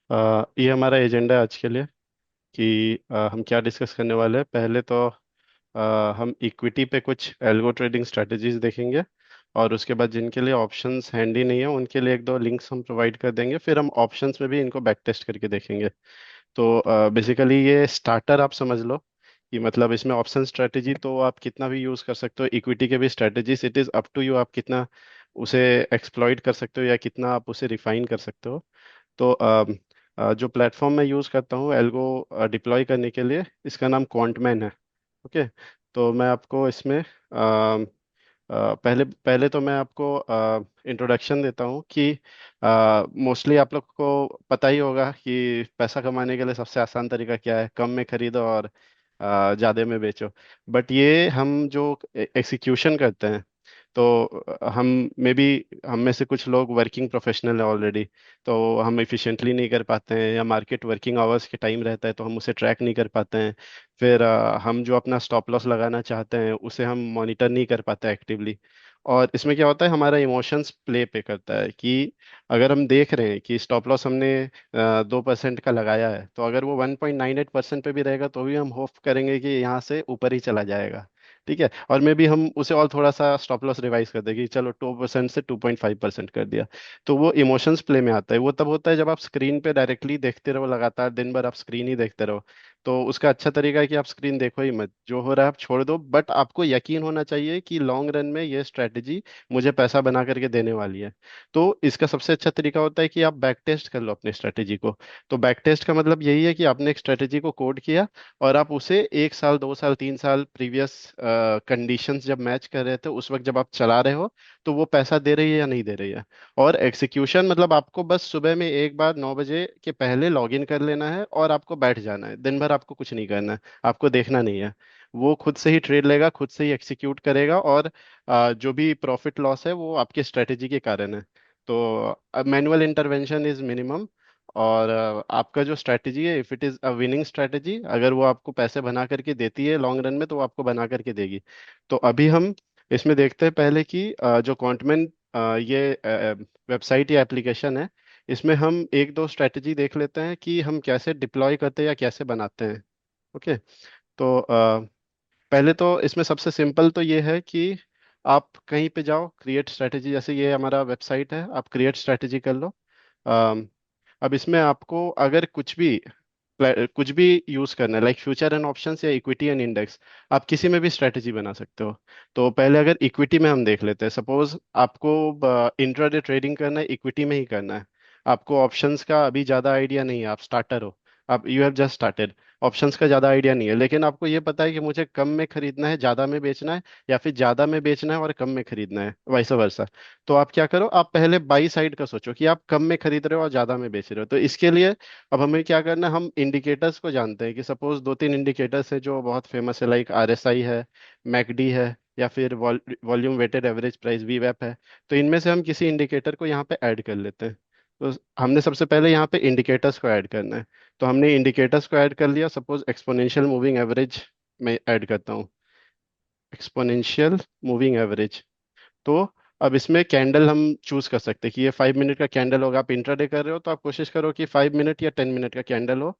ये हमारा एजेंडा है आज के लिए कि हम क्या डिस्कस करने वाले हैं। पहले तो हम इक्विटी पे कुछ एल्गो ट्रेडिंग स्ट्रेटजीज देखेंगे, और उसके बाद जिनके लिए ऑप्शंस हैंडी नहीं है उनके लिए एक दो लिंक्स हम प्रोवाइड कर देंगे। फिर हम ऑप्शंस में भी इनको बैक टेस्ट करके देखेंगे। तो बेसिकली ये स्टार्टर आप समझ लो कि मतलब इसमें ऑप्शन स्ट्रेटजी तो आप कितना भी यूज़ कर सकते हो। इक्विटी के भी strategies, it is up to you, आप कितना उसे एक्सप्लॉइट कर सकते हो या कितना आप उसे रिफाइन कर सकते हो। तो जो प्लेटफॉर्म मैं यूज़ करता हूँ एल्गो डिप्लॉय करने के लिए, इसका नाम क्वांटमैन है। ओके। तो मैं आपको इसमें पहले पहले तो मैं आपको इंट्रोडक्शन देता हूँ कि मोस्टली आप लोग को पता ही होगा कि पैसा कमाने के लिए सबसे आसान तरीका क्या है, कम में खरीदो और ज़्यादा में बेचो। बट ये हम जो एग्जीक्यूशन करते हैं, तो हम में भी हम में से कुछ लोग वर्किंग प्रोफेशनल है ऑलरेडी, तो हम इफ़िशिएंटली नहीं कर पाते हैं, या मार्केट वर्किंग आवर्स के टाइम रहता है तो हम उसे ट्रैक नहीं कर पाते हैं। फिर हम जो अपना स्टॉप लॉस लगाना चाहते हैं उसे हम मॉनिटर नहीं कर पाते एक्टिवली। और इसमें क्या होता है, हमारा इमोशंस प्ले पे करता है कि अगर हम देख रहे हैं कि स्टॉप लॉस हमने 2% का लगाया है, तो अगर वो 1.98% पे भी रहेगा तो भी हम होप करेंगे कि यहाँ से ऊपर ही चला जाएगा। ठीक है, और मे भी हम उसे और थोड़ा सा स्टॉप लॉस रिवाइज कर दें कि चलो 2% से 2.5% कर दिया। तो वो इमोशंस प्ले में आता है। वो तब होता है जब आप स्क्रीन पे डायरेक्टली देखते रहो, लगातार दिन भर आप स्क्रीन ही देखते रहो। तो उसका अच्छा तरीका है कि आप स्क्रीन देखो ही मत, जो हो रहा है आप छोड़ दो। बट आपको यकीन होना चाहिए कि लॉन्ग रन में ये स्ट्रेटजी मुझे पैसा बना करके देने वाली है। तो इसका सबसे अच्छा तरीका होता है कि आप बैक टेस्ट कर लो अपनी स्ट्रेटजी को। तो बैक टेस्ट का मतलब यही है कि आपने एक स्ट्रेटजी को कोड किया, और आप उसे 1 साल 2 साल 3 साल प्रीवियस कंडीशंस जब मैच कर रहे थे उस वक्त जब आप चला रहे हो, तो वो पैसा दे रही है या नहीं दे रही है। और एग्जीक्यूशन मतलब आपको बस सुबह में एक बार 9 बजे के पहले लॉग इन कर लेना है और आपको बैठ जाना है। दिन भर आपको कुछ नहीं करना है, आपको देखना नहीं है। वो खुद से ही ट्रेड लेगा, खुद से ही एक्सिक्यूट करेगा, और जो भी प्रॉफिट लॉस है वो आपके स्ट्रेटेजी के कारण है। तो मैनुअल इंटरवेंशन इज मिनिमम। और आपका जो स्ट्रैटेजी है, if it is a winning strategy, अगर वो आपको पैसे बना करके देती है लॉन्ग रन में, तो वो आपको बना करके देगी। तो अभी हम इसमें देखते हैं पहले कि जो क्वांटमैन ये वेबसाइट या एप्लीकेशन है, इसमें हम एक दो स्ट्रैटेजी देख लेते हैं कि हम कैसे डिप्लॉय करते हैं या कैसे बनाते हैं। ओके। तो पहले तो इसमें सबसे सिंपल तो ये है कि आप कहीं पे जाओ, क्रिएट स्ट्रैटेजी, जैसे ये हमारा वेबसाइट है, आप क्रिएट स्ट्रैटेजी कर लो। अम, अब इसमें आपको अगर कुछ भी यूज करना है, लाइक फ्यूचर एंड ऑप्शंस या इक्विटी एंड इंडेक्स, आप किसी में भी स्ट्रेटजी बना सकते हो। तो पहले अगर इक्विटी में हम देख लेते हैं, सपोज आपको इंट्राडे ट्रेडिंग करना है, इक्विटी में ही करना है। आपको ऑप्शंस का अभी ज़्यादा आइडिया नहीं है, आप स्टार्टर हो, आप you have just started. Options का ज़्यादा आइडिया नहीं है, लेकिन आपको ये पता है कि मुझे कम में खरीदना है, ज़्यादा में बेचना है, या फिर ज़्यादा में बेचना है और कम में खरीदना है, वाइस वर्सा। तो आप क्या करो, आप पहले बाई साइड का सोचो कि आप कम में खरीद रहे हो और ज़्यादा में बेच रहे हो। तो इसके लिए अब हमें क्या करना है, हम इंडिकेटर्स को जानते हैं कि सपोज दो तीन इंडिकेटर्स है जो बहुत फेमस है, लाइक आरएसआई है, मैकडी है, या फिर वॉल्यूम वेटेड एवरेज प्राइस वीवैप है। तो इनमें से हम किसी इंडिकेटर को यहाँ पे ऐड कर लेते हैं। तो हमने सबसे पहले यहाँ पे इंडिकेटर्स को ऐड करना है। तो हमने इंडिकेटर्स को ऐड कर लिया, सपोज एक्सपोनेंशियल मूविंग एवरेज में ऐड करता हूँ, एक्सपोनेंशियल मूविंग एवरेज। तो अब इसमें कैंडल हम चूज कर सकते हैं कि ये 5 मिनट का कैंडल होगा। आप इंट्राडे कर रहे हो तो आप कोशिश करो कि 5 मिनट या 10 मिनट का कैंडल हो,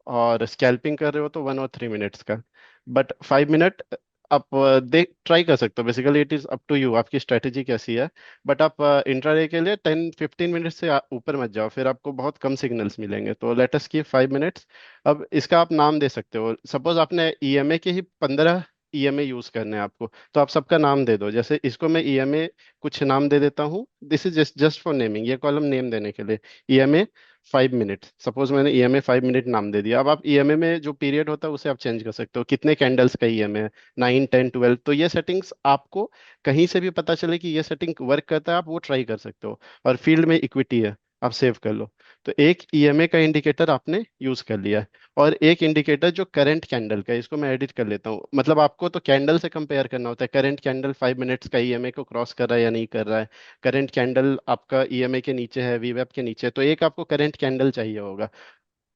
और स्कैल्पिंग कर रहे हो तो 1 और 3 मिनट्स का। बट 5 मिनट आप देख ट्राई कर सकते हो, basically it is up to you, आपकी स्ट्रेटेजी कैसी है। बट आप इंट्राडे के लिए 10-15 मिनट से ऊपर मत जाओ, फिर आपको बहुत कम सिग्नल्स मिलेंगे। तो लेट अस कीप 5 मिनट्स। अब इसका आप नाम दे सकते हो, सपोज आपने ईएमए के ही 15 ईएमए यूज करने हैं आपको, तो आप सबका नाम दे दो। जैसे इसको मैं ईएमए कुछ नाम दे देता हूँ, this is just just for naming, ये कॉलम नेम देने के लिए। ईएमए 5 मिनट, सपोज मैंने ईएमए 5 मिनट नाम दे दिया। अब आप ईएमए में जो पीरियड होता है उसे आप चेंज कर सकते हो, कितने कैंडल्स का ईएमए है, 9 10 12। तो ये सेटिंग्स आपको कहीं से भी पता चले कि ये सेटिंग वर्क करता है, आप वो ट्राई कर सकते हो। और फील्ड में इक्विटी है, आप सेव कर लो। तो एक ईएमए का इंडिकेटर आपने यूज कर लिया है, और एक इंडिकेटर जो करंट कैंडल का है, इसको मैं एडिट कर लेता हूँ। मतलब आपको तो कैंडल से कंपेयर करना होता है, करंट कैंडल 5 मिनट्स का ईएमए को क्रॉस कर रहा है या नहीं कर रहा है। करंट कैंडल आपका ईएमए के नीचे है, वीवेप के नीचे है, तो एक आपको करंट कैंडल चाहिए होगा।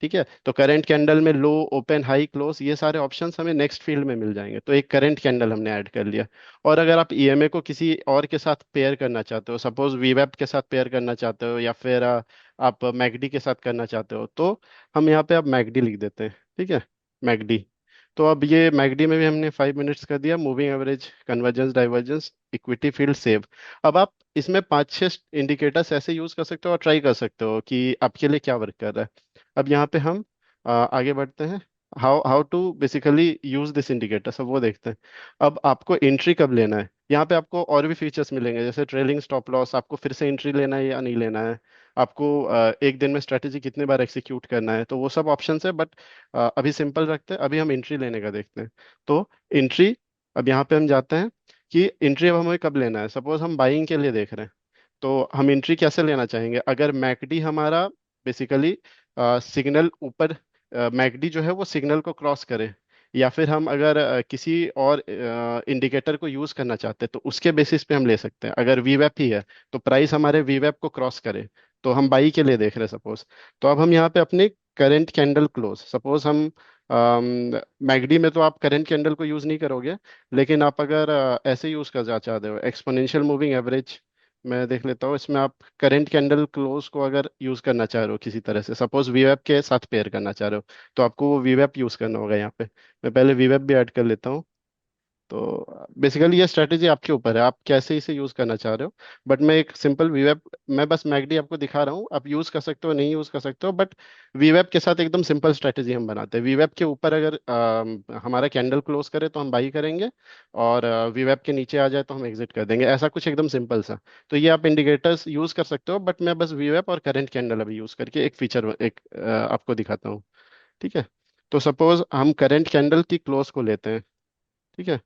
ठीक है, तो करंट कैंडल में लो, ओपन, हाई, क्लोज, ये सारे ऑप्शंस हमें नेक्स्ट फील्ड में मिल जाएंगे, तो एक करंट कैंडल हमने ऐड कर लिया। और अगर आप ईएमए को किसी और के साथ पेयर करना चाहते हो, सपोज वीवेप के साथ पेयर करना चाहते हो, या फिर आप मैकडी के साथ करना चाहते हो, तो हम यहाँ पे अब मैकडी लिख देते हैं। ठीक है, मैकडी। तो अब ये मैकडी में भी हमने 5 मिनट्स कर दिया, moving average, convergence, divergence, equity field, save. अब आप इसमें 5-6 इंडिकेटर्स ऐसे यूज कर सकते हो और ट्राई कर सकते हो कि आपके लिए क्या वर्क कर रहा है। अब यहाँ पे हम आगे बढ़ते हैं, how how to basically use this indicator, सब वो देखते हैं। अब आपको एंट्री कब लेना है, यहाँ पे आपको और भी फीचर्स मिलेंगे, जैसे ट्रेलिंग स्टॉप लॉस, आपको फिर से एंट्री लेना है या नहीं लेना है, आपको एक दिन में स्ट्रेटेजी कितने बार एग्जीक्यूट करना है, तो वो सब ऑप्शंस है। बट अभी सिंपल रखते हैं, अभी हम एंट्री लेने का देखते हैं। तो एंट्री, अब यहाँ पे हम जाते हैं कि एंट्री अब हमें कब लेना है। सपोज हम बाइंग के लिए देख रहे हैं, तो हम एंट्री कैसे लेना चाहेंगे, अगर मैकडी हमारा बेसिकली सिग्नल ऊपर, मैकडी जो है वो सिग्नल को क्रॉस करे, या फिर हम अगर किसी और इंडिकेटर को यूज करना चाहते हैं, तो उसके बेसिस पे हम ले सकते हैं। अगर वीवेप ही है तो प्राइस हमारे वीवेप को क्रॉस करे, तो हम बाई के लिए देख रहे हैं सपोज। तो अब हम यहाँ पे अपने करंट कैंडल क्लोज, सपोज हम मैकडी में तो आप करंट कैंडल को यूज नहीं करोगे, लेकिन आप अगर ऐसे यूज कर चाहते हो, एक्सपोनेंशियल मूविंग एवरेज, मैं देख लेता हूँ इसमें, आप करंट कैंडल क्लोज को अगर यूज करना चाह रहे हो किसी तरह से, सपोज वीवेप के साथ पेयर करना चाह रहे हो, तो आपको वो वीवेप यूज करना होगा यहाँ पे। मैं पहले वीवेप भी ऐड कर लेता हूँ। तो बेसिकली ये स्ट्रेटेजी आपके ऊपर है, आप कैसे इसे यूज करना चाह रहे हो। बट मैं एक सिंपल वीवेप, मैं बस मैकडी आपको दिखा रहा हूँ, आप यूज कर सकते हो नहीं यूज कर सकते हो, बट वीवेप के साथ एकदम सिंपल स्ट्रेटेजी हम बनाते हैं। वीवेप के ऊपर अगर हमारा कैंडल क्लोज करे तो हम बाई करेंगे, और वीवेप के नीचे आ जाए तो हम एग्जिट कर देंगे, ऐसा कुछ एकदम सिंपल सा। तो ये आप इंडिकेटर्स यूज कर सकते हो, बट मैं बस वीवेप और करंट कैंडल अभी यूज करके एक फीचर एक आपको दिखाता हूँ। ठीक है, तो सपोज हम करंट कैंडल की क्लोज को लेते हैं। ठीक है,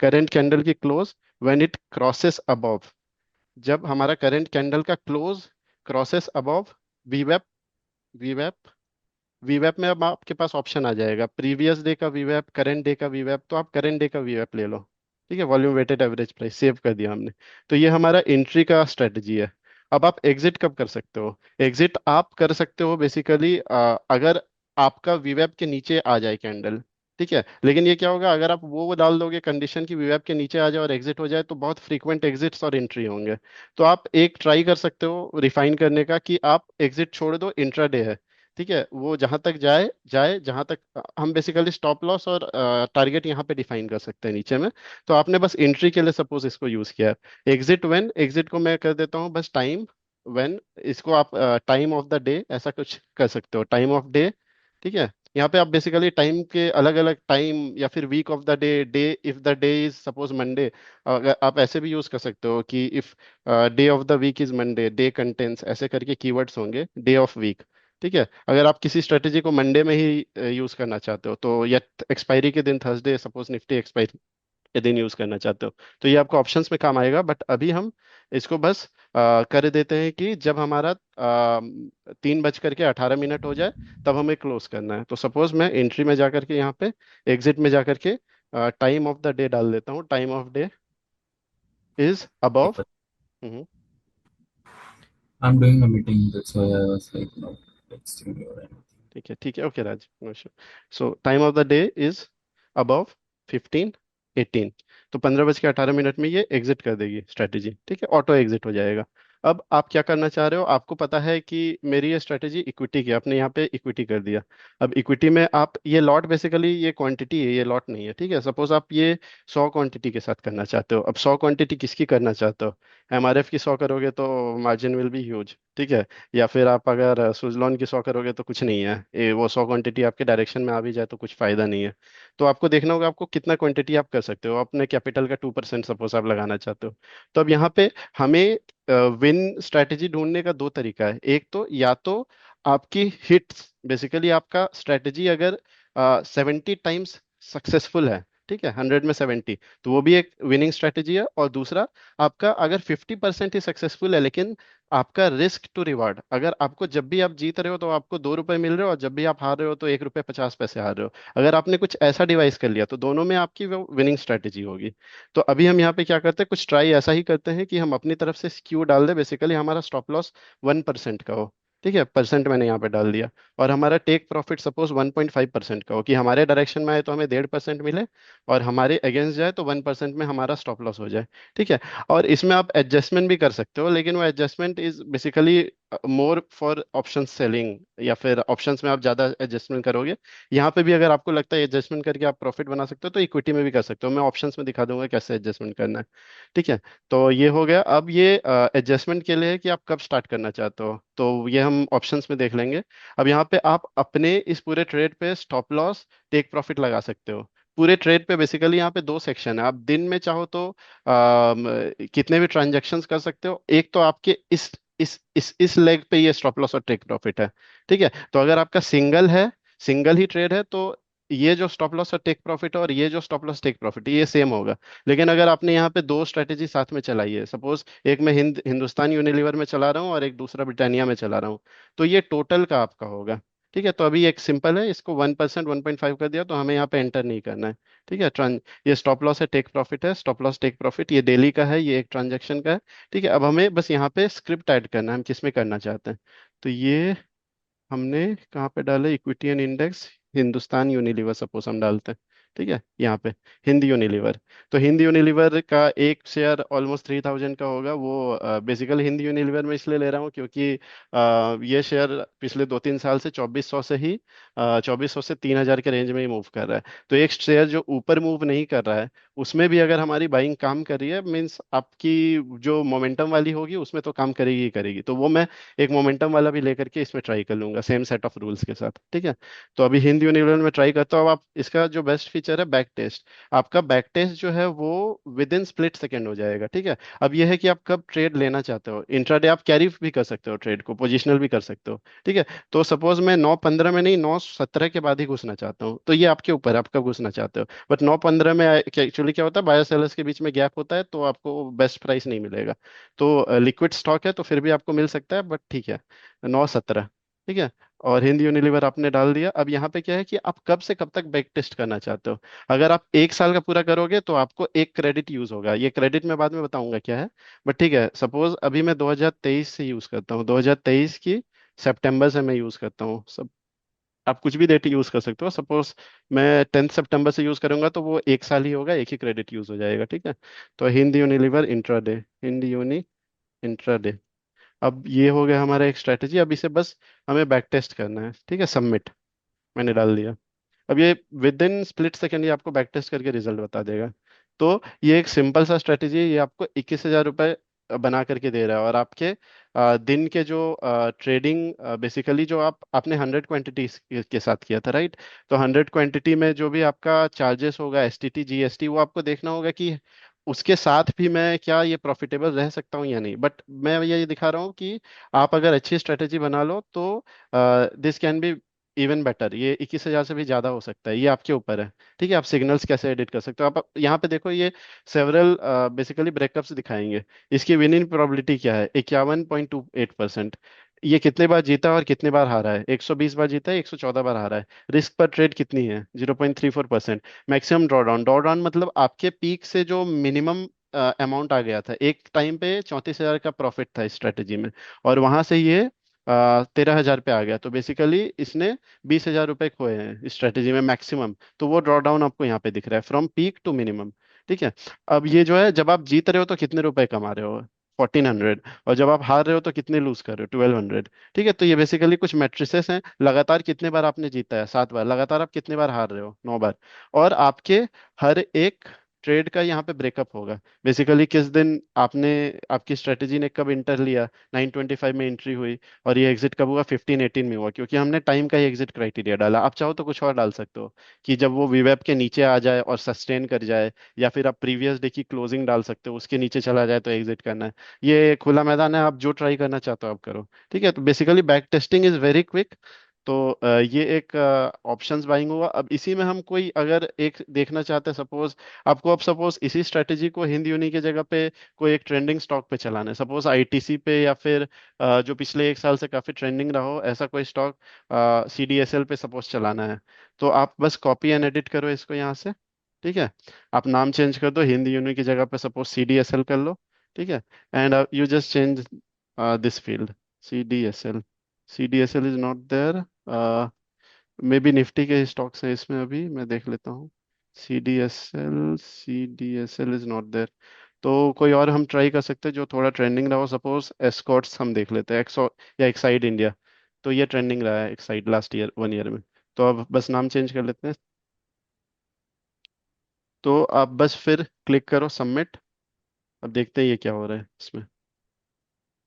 करंट कैंडल की close when it crosses above, जब हमारा करंट कैंडल का क्लोज क्रॉसेस अबव वीवेप, वीवेप, वीवेप में अब आपके पास ऑप्शन आ जाएगा, प्रीवियस डे का वीवेप, करंट डे का वीवेप, तो आप करंट डे का वीवेप ले लो। ठीक है, volume weighted average price save कर दिया हमने। तो ये हमारा एंट्री का स्ट्रेटजी है। अब आप एग्जिट कब कर सकते हो, एग्जिट आप कर सकते हो बेसिकली अगर आपका वीवेप के नीचे आ जाए कैंडल। ठीक है, लेकिन ये क्या होगा, अगर आप वो डाल दोगे कंडीशन की वीवेप के नीचे आ जाए और एग्जिट हो जाए, तो बहुत फ्रीक्वेंट एग्जिट्स और एंट्री होंगे। तो आप एक ट्राई कर सकते हो रिफाइन करने का, कि आप एग्जिट छोड़ दो, इंट्राडे है। ठीक है, वो जहां तक जाए जाए, जहां तक हम बेसिकली स्टॉप लॉस और टारगेट यहाँ पे डिफाइन कर सकते हैं नीचे में। तो आपने बस एंट्री के लिए सपोज इसको यूज किया है। एग्जिट व्हेन, एग्जिट को मैं कर देता हूँ बस टाइम व्हेन, इसको आप टाइम ऑफ द डे ऐसा कुछ कर सकते हो, टाइम ऑफ डे। ठीक है, यहाँ पे आप बेसिकली टाइम के अलग अलग टाइम, या फिर week of the day, day if the day is suppose Monday, अगर आप ऐसे भी यूज कर सकते हो कि if day of the week is Monday, day contents, ऐसे करके कीवर्ड्स होंगे, डे ऑफ वीक। ठीक है, अगर आप किसी स्ट्रेटेजी को मंडे में ही यूज करना चाहते हो, तो या एक्सपायरी के दिन थर्सडे, सपोज निफ्टी एक्सपायरी के दिन यूज करना चाहते हो, तो ये आपको ऑप्शंस में काम आएगा। बट अभी हम इसको बस कर देते हैं कि जब हमारा 3:18 हो जाए, तब हमें क्लोज करना है। तो सपोज मैं एंट्री में जाकर के यहाँ पे, एग्जिट में जाकर के टाइम ऑफ द डे डाल देता हूँ, time of day is above. I'm doing a meeting, that's why I was like not texting you or anything. ठीक है, ठीक है, okay Raj, no issue. So time of the day is above 15:18, तो 15:18 में ये एग्जिट कर देगी स्ट्रेटेजी। ठीक है, ऑटो एग्जिट हो जाएगा। अब आप क्या करना चाह रहे हो, आपको पता है कि मेरी ये स्ट्रेटेजी इक्विटी की, आपने यहाँ पे इक्विटी कर दिया। अब इक्विटी में आप ये लॉट, बेसिकली ये क्वांटिटी है, ये लॉट नहीं है। ठीक है, सपोज आप ये 100 क्वांटिटी के साथ करना चाहते हो। अब 100 क्वांटिटी किसकी करना चाहते हो, एमआरएफ की 100 करोगे तो मार्जिन विल बी ह्यूज। ठीक है, या फिर आप अगर सुजलॉन की 100 करोगे तो कुछ नहीं है, वो 100 क्वांटिटी आपके डायरेक्शन में आ भी जाए तो कुछ फायदा नहीं है। तो आपको देखना होगा आपको कितना क्वांटिटी आप कर सकते हो, अपने कैपिटल का 2% सपोज आप लगाना चाहते हो। तो अब यहाँ पे हमें विन स्ट्रैटेजी ढूंढने का दो तरीका है, एक तो या तो आपकी हिट्स, बेसिकली आपका स्ट्रैटेजी अगर 70 टाइम्स सक्सेसफुल है, ठीक है, 100 में 70, तो वो भी एक विनिंग स्ट्रैटेजी है। और दूसरा, आपका अगर 50% ही सक्सेसफुल है, लेकिन आपका रिस्क टू रिवार्ड, अगर आपको जब भी आप जीत रहे हो तो आपको 2 रुपए मिल रहे हो, और जब भी आप हार रहे हो तो 1 रुपये 50 पैसे हार रहे हो, अगर आपने कुछ ऐसा डिवाइस कर लिया, तो दोनों में आपकी वो विनिंग स्ट्रैटेजी होगी। तो अभी हम यहाँ पे क्या करते हैं, कुछ ट्राई ऐसा ही करते हैं कि हम अपनी तरफ से स्क्यू डाल दें, बेसिकली हमारा स्टॉप लॉस 1% का हो। ठीक है, परसेंट मैंने यहाँ पे डाल दिया। और हमारा टेक प्रॉफिट सपोज 1.5% का हो, कि हमारे डायरेक्शन में आए तो हमें 1.5% मिले, और हमारे अगेंस्ट जाए तो 1% में हमारा स्टॉप लॉस हो जाए। ठीक है। और इसमें आप एडजस्टमेंट भी कर सकते हो, लेकिन वो adjustment is basically more for option selling, या फिर ऑप्शंस में आप ज़्यादा एडजस्टमेंट करोगे। यहाँ पे भी अगर आपको लगता है एडजस्टमेंट करके आप प्रॉफिट बना सकते हो, तो इक्विटी में भी कर सकते हो। मैं ऑप्शंस में दिखा दूंगा कैसे एडजस्टमेंट करना है। ठीक है। तो ये हो गया। अब ये एडजस्टमेंट के लिए है कि आप कब स्टार्ट करना चाहते हो, तो ये हम ऑप्शंस में देख लेंगे। अब यहाँ पे आप अपने इस पूरे ट्रेड पे स्टॉप लॉस, टेक प्रॉफिट लगा सकते हो। पूरे ट्रेड पे बेसिकली यहाँ पे दो सेक्शन है। आप दिन में चाहो तो कितने भी ट्रांजैक्शंस कर सकते हो। एक तो आपके इस लेग पे ये स्टॉप लॉस और टेक प्रॉफिट है। ठीक है। तो अगर आपका सिंगल ही ट्रेड है, तो ये जो स्टॉप लॉस और टेक प्रॉफिट है, और ये जो स्टॉप लॉस टेक प्रॉफिट है, ये सेम होगा। लेकिन अगर आपने यहाँ पे दो स्ट्रेटेजी साथ में चलाई है, सपोज एक मैं हिंदुस्तान यूनिलीवर में चला रहा हूँ और एक दूसरा ब्रिटानिया में चला रहा हूँ, तो ये टोटल का आपका होगा। ठीक है। तो अभी एक सिंपल है, इसको 1%, 1.5 कर दिया, तो हमें यहाँ पे एंटर नहीं करना है। ठीक है। ट्रांस ये स्टॉप लॉस है, टेक प्रॉफिट है, स्टॉप लॉस टेक प्रॉफिट, ये डेली का है, ये एक ट्रांजेक्शन का है। ठीक है। अब हमें बस यहाँ पे स्क्रिप्ट ऐड करना है, हम किस में करना चाहते हैं। तो ये हमने कहाँ पे डाले, equity and index, Hindustan Unilever suppose हम डालते हैं। ठीक है। यहाँ पे हिंद यूनिलीवर। तो हिंद यूनिलीवर का एक शेयर ऑलमोस्ट 3000 का होगा। वो बेसिकली हिंद यूनिलीवर में इसलिए ले रहा हूँ क्योंकि ये शेयर पिछले 2-3 साल से 2400 से ही 2400 से 3000 के रेंज में ही मूव कर रहा है। तो एक शेयर जो ऊपर मूव नहीं कर रहा है, उसमें भी अगर हमारी बाइंग काम कर रही है, मीन्स आपकी जो मोमेंटम वाली होगी उसमें तो काम करेगी ही करेगी। तो वो मैं एक मोमेंटम वाला भी लेकर के इसमें ट्राई कर लूंगा, सेम सेट ऑफ रूल्स के साथ। ठीक है। तो अभी हिंद यूनिवर्सल में ट्राई करता हूँ। अब आप इसका जो बेस्ट फीचर है बैक टेस्ट, आपका बैक टेस्ट जो है वो विद इन स्प्लिट सेकेंड हो जाएगा। ठीक है। अब ये है कि आप कब ट्रेड लेना चाहते हो, इंट्राडे आप कैरी भी कर सकते हो, ट्रेड को पोजिशनल भी कर सकते हो। ठीक है। तो सपोज मैं 9:15 में नहीं, 9:17 के बाद ही घुसना चाहता हूँ, तो ये आपके ऊपर है, आप कब घुसना चाहते हो। बट 9:15 में एक्चुअली क्या होता है, बायर सेलर्स के बीच में गैप होता है, तो आपको बेस्ट प्राइस नहीं मिलेगा। तो लिक्विड स्टॉक है तो फिर भी आपको मिल सकता है, बट ठीक है, 9:17। ठीक है। और हिंद यूनिलीवर आपने डाल दिया। अब यहाँ पे क्या है कि आप कब से कब तक बैक टेस्ट करना चाहते हो। अगर आप 1 साल का पूरा करोगे तो आपको एक क्रेडिट यूज होगा, ये क्रेडिट मैं बाद में बताऊंगा क्या है। बट ठीक है, सपोज अभी मैं 2023 से यूज करता हूँ, 2023 की सितंबर से मैं यूज करता हूँ सब। आप कुछ भी डेट यूज कर सकते हो। सपोज मैं 10 सितंबर से यूज करूंगा, तो वो 1 साल ही होगा, एक ही क्रेडिट यूज हो जाएगा। ठीक है। तो Hind Unilever intraday, Hind uni intraday. अब ये हो गया हमारा एक स्ट्रेटेजी। अब इसे बस हमें बैक टेस्ट करना है। ठीक है। सबमिट मैंने डाल दिया। अब ये विद इन स्प्लिट सेकेंड ये आपको बैक टेस्ट करके रिजल्ट बता देगा। तो ये एक सिंपल सा स्ट्रेटेजी है, ये आपको 21,000 रुपये बना करके दे रहा है। और आपके दिन के जो ट्रेडिंग, बेसिकली जो आपने 100 क्वांटिटी के साथ किया था, राइट। तो 100 क्वांटिटी में जो भी आपका चार्जेस होगा, एसटीटी जीएसटी, वो आपको देखना होगा कि उसके साथ भी मैं क्या ये प्रॉफिटेबल रह सकता हूँ या नहीं। बट मैं ये दिखा रहा हूँ कि आप अगर अच्छी स्ट्रेटेजी बना लो तो this can be even better. ये 21,000 से भी ज्यादा हो सकता है, ये आपके ऊपर है। ठीक है। आप सिग्नल्स कैसे एडिट कर सकते हो। आप यहाँ पे देखो, ये सेवरल बेसिकली ब्रेकअप्स दिखाएंगे। इसकी विनिंग प्रोबेबिलिटी क्या है, 51.28%। ये कितने बार जीता और कितने बार हारा है, 120 बार जीता है, 114 बार हारा है। रिस्क पर ट्रेड कितनी है, 0.34%। मैक्सिमम ड्रॉडाउन, ड्रॉडाउन मतलब आपके पीक से जो मिनिमम अमाउंट आ गया था, एक टाइम पे 34,000 का प्रॉफिट था इस स्ट्रेटेजी में, और वहां से ये 13,000 पे आ गया। तो बेसिकली इसने 20,000 रुपये खोए हैं इस स्ट्रेटेजी में मैक्सिमम। तो वो ड्रॉ डाउन आपको यहाँ पे दिख रहा है, फ्रॉम पीक टू मिनिमम। ठीक है। अब ये जो है, जब आप जीत रहे हो तो कितने रुपए कमा रहे हो, 1400। और जब आप हार रहे हो तो कितने लूज कर रहे हो, 1200। ठीक है। तो ये बेसिकली कुछ मैट्रिसेस हैं। लगातार कितने बार आपने जीता है, 7 बार। लगातार आप कितने बार हार रहे हो, 9 बार। और आपके हर एक ट्रेड का यहाँ पे ब्रेकअप होगा। बेसिकली किस दिन आपने, आपकी स्ट्रेटेजी ने कब इंटर लिया, 9:25 में एंट्री हुई, और ये एग्जिट कब हुआ, 15:18 में हुआ, क्योंकि हमने टाइम का ही एग्जिट क्राइटेरिया डाला। आप चाहो तो कुछ और डाल सकते हो, कि जब वो वीवेब के नीचे आ जाए और सस्टेन कर जाए, या फिर आप प्रीवियस डे की क्लोजिंग डाल सकते हो, उसके नीचे चला जाए तो एग्जिट करना है। ये खुला मैदान है, आप जो ट्राई करना चाहते हो आप करो। ठीक है। तो basically back testing is very quick. तो ये एक ऑप्शंस बाइंग हुआ। अब इसी में हम कोई अगर एक देखना चाहते हैं, सपोज आपको, अब सपोज इसी स्ट्रेटेजी को हिंद यूनि की जगह पे कोई एक ट्रेंडिंग स्टॉक पे चलाना है, सपोज आईटीसी पे, या फिर जो पिछले 1 साल से काफी ट्रेंडिंग रहा हो ऐसा कोई स्टॉक, सीडीएसएल पे सपोज चलाना है। तो आप बस कॉपी एंड एडिट करो इसको यहाँ से। ठीक है। आप नाम चेंज कर दो, हिंद यूनि की जगह पे सपोज सीडीएसएल कर लो। ठीक है। And you just change this field, CDSL. C D S L is not there. Maybe Nifty के स्टॉक्स हैं इसमें, अभी मैं देख लेता हूँ। C D S L is not there. तो कोई और हम ट्राई कर सकते हैं जो थोड़ा ट्रेंडिंग रहा हो। सपोज एस्कॉर्ट्स हम देख लेते हैं, एक्सो या एक्साइड इंडिया। तो ये ट्रेंडिंग रहा है एक्साइड लास्ट ईयर 1 ईयर में। तो अब बस नाम चेंज कर लेते हैं। तो आप बस फिर क्लिक करो सबमिट। अब देखते हैं ये क्या हो रहा है इसमें।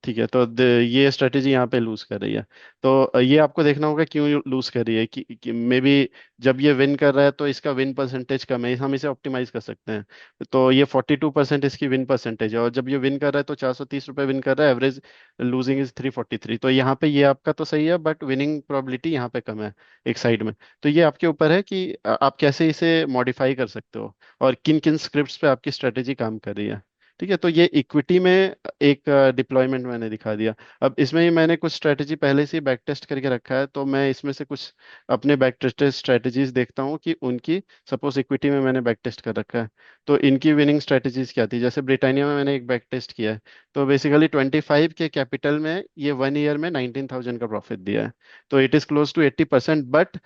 ठीक है, तो ये स्ट्रेटेजी यहाँ पे लूज कर रही है। तो ये आपको देखना होगा क्यों लूज कर रही है, कि मे बी जब ये विन कर रहा है तो इसका विन परसेंटेज कम है, हम इसे ऑप्टिमाइज कर सकते हैं। तो ये 42% इसकी विन परसेंटेज है, और जब ये विन कर रहा है तो 430 रुपये विन कर रहा है, एवरेज लूजिंग इज 343। तो यहाँ पे ये आपका तो सही है, बट विनिंग प्रोबेबिलिटी यहाँ पे कम है एक साइड में। तो ये आपके ऊपर है कि आप कैसे इसे मॉडिफाई कर सकते हो, और किन किन स्क्रिप्ट्स पे आपकी स्ट्रेटेजी काम कर रही है। ठीक है, तो ये इक्विटी में एक डिप्लॉयमेंट मैंने दिखा दिया। अब इसमें ही मैंने कुछ स्ट्रेटेजी पहले से ही बैक टेस्ट करके रखा है, तो मैं इसमें से कुछ अपने बैक टेस्टेड स्ट्रेटेजीज देखता हूँ कि उनकी, सपोज इक्विटी में मैंने बैक टेस्ट कर रखा है, तो इनकी विनिंग स्ट्रेटेजीज क्या थी। जैसे ब्रिटानिया में मैंने एक बैक टेस्ट किया है, तो बेसिकली 25 के कैपिटल में ये 1 ईयर में 19,000 का प्रॉफिट दिया है। तो it is close to 80%, but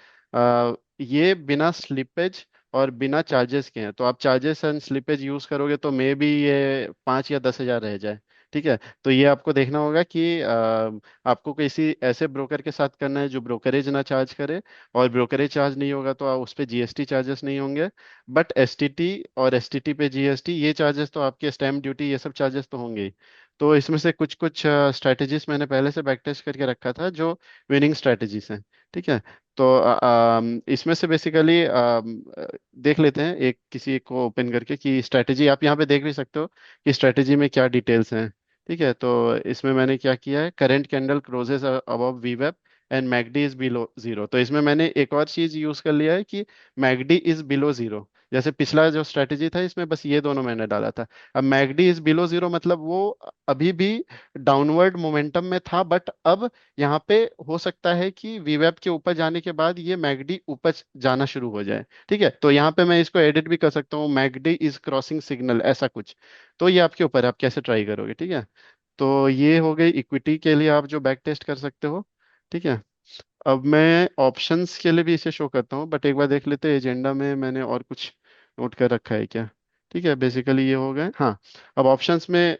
ये बिना स्लिपेज और बिना चार्जेस के हैं। तो आप चार्जेस एंड स्लिपेज यूज करोगे तो मे बी ये 5 या 10 हजार रह जाए। ठीक है, तो ये आपको देखना होगा कि आपको किसी ऐसे ब्रोकर के साथ करना है जो ब्रोकरेज ना चार्ज करे, और ब्रोकरेज चार्ज नहीं होगा तो उस पर जीएसटी चार्जेस नहीं होंगे। बट एसटीटी और एसटीटी पे जीएसटी, ये चार्जेस तो आपके स्टैम्प ड्यूटी ये सब चार्जेस तो होंगे ही। तो इसमें से कुछ कुछ स्ट्रेटेजीज मैंने पहले से बैक टेस्ट करके रखा था जो विनिंग स्ट्रेटेजीज हैं। ठीक है, तो इसमें से बेसिकली देख लेते हैं एक किसी एक को ओपन करके कि स्ट्रेटेजी, आप यहाँ पे देख भी सकते हो कि स्ट्रेटेजी में क्या डिटेल्स हैं। ठीक है, तो इसमें मैंने क्या किया है, करंट कैंडल क्लोजेस अबव वीवेप and MACD is below zero. तो इसमें मैंने एक और चीज यूज कर लिया है कि मैकडी इज बिलो जीरो। जैसे पिछला जो स्ट्रेटेजी था इसमें बस ये दोनों मैंने डाला था। अब मैकडी इज बिलो जीरो मतलब वो अभी भी डाउनवर्ड मोमेंटम में था, बट अब यहाँ पे हो सकता है कि वीवेब के ऊपर जाने के बाद ये मैकडी ऊपर जाना शुरू हो जाए। ठीक है, तो यहाँ पे मैं इसको एडिट भी कर सकता हूँ, मैकडी इज क्रॉसिंग सिग्नल, ऐसा कुछ। तो ये आपके ऊपर है, आप कैसे ट्राई करोगे। ठीक है, तो ये हो गई इक्विटी के लिए आप जो बैक टेस्ट कर सकते हो। ठीक है, अब मैं ऑप्शंस के लिए भी इसे शो करता हूँ, बट एक बार देख लेते हैं एजेंडा में मैंने और कुछ नोट कर रखा है क्या। ठीक है, बेसिकली ये हो गए। हाँ, अब ऑप्शंस में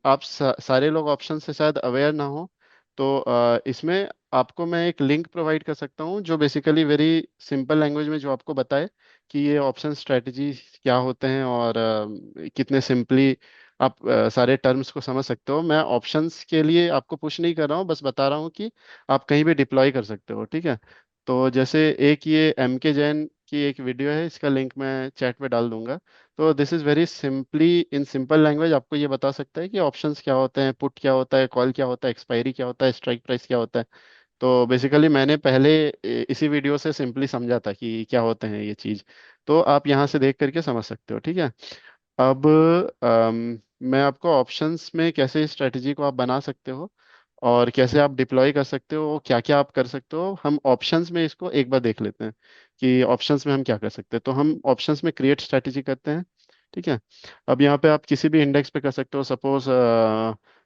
आप सारे लोग ऑप्शन से शायद अवेयर ना हो, तो इसमें आपको मैं एक लिंक प्रोवाइड कर सकता हूँ जो बेसिकली वेरी सिंपल लैंग्वेज में जो आपको बताए कि ये ऑप्शन स्ट्रेटजी क्या होते हैं, और कितने सिंपली आप सारे टर्म्स को समझ सकते हो। मैं ऑप्शंस के लिए आपको पुश नहीं कर रहा हूँ, बस बता रहा हूँ कि आप कहीं भी डिप्लॉय कर सकते हो। ठीक है, तो जैसे एक ये एम के जैन की एक वीडियो है, इसका लिंक मैं चैट पे डाल दूंगा। तो this is very simply in simple language आपको ये बता सकता है कि ऑप्शंस क्या होते हैं, पुट क्या होता है, कॉल क्या होता है, एक्सपायरी क्या होता है, स्ट्राइक प्राइस क्या होता है। तो बेसिकली मैंने पहले इसी वीडियो से सिंपली समझा था कि क्या होते हैं ये चीज़। तो आप यहाँ से देख करके समझ सकते हो। ठीक है, अब मैं आपको ऑप्शंस में कैसे इस स्ट्रेटजी को आप बना सकते हो और कैसे आप डिप्लॉय कर सकते हो, क्या क्या आप कर सकते हो, हम ऑप्शंस में इसको एक बार देख लेते हैं कि ऑप्शंस में हम क्या कर सकते हैं। तो हम ऑप्शंस में क्रिएट स्ट्रेटजी करते हैं। ठीक है, अब यहाँ पे आप किसी भी इंडेक्स पे कर सकते हो। सपोज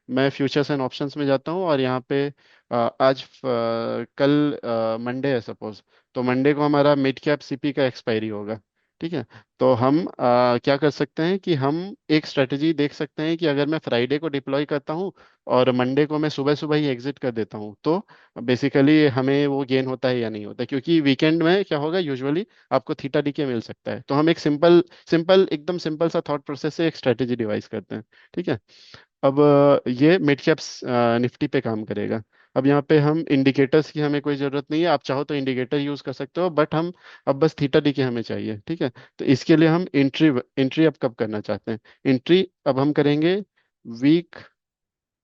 मैं फ्यूचर्स एंड ऑप्शंस में जाता हूँ, और यहाँ पे कल मंडे है सपोज, तो मंडे को हमारा मिड कैप सीपी का एक्सपायरी होगा। ठीक है, तो हम क्या कर सकते हैं कि हम एक स्ट्रेटजी देख सकते हैं कि अगर मैं फ्राइडे को डिप्लॉय करता हूँ और मंडे को मैं सुबह सुबह ही एग्जिट कर देता हूँ, तो बेसिकली हमें वो गेन होता है या नहीं होता, क्योंकि वीकेंड में क्या होगा, यूजुअली आपको थीटा डी के मिल सकता है। तो हम एक सिंपल सिंपल एकदम सिंपल सा थॉट प्रोसेस से एक स्ट्रेटजी डिवाइस करते हैं। ठीक है, अब ये मिड कैप्स निफ्टी पे काम करेगा। अब यहाँ पे हम इंडिकेटर्स की हमें कोई ज़रूरत नहीं है, आप चाहो तो इंडिकेटर यूज़ कर सकते हो, बट हम अब बस थीटा डी के हमें चाहिए। ठीक है, तो इसके लिए हम एंट्री एंट्री अब कब करना चाहते हैं। एंट्री अब हम करेंगे week,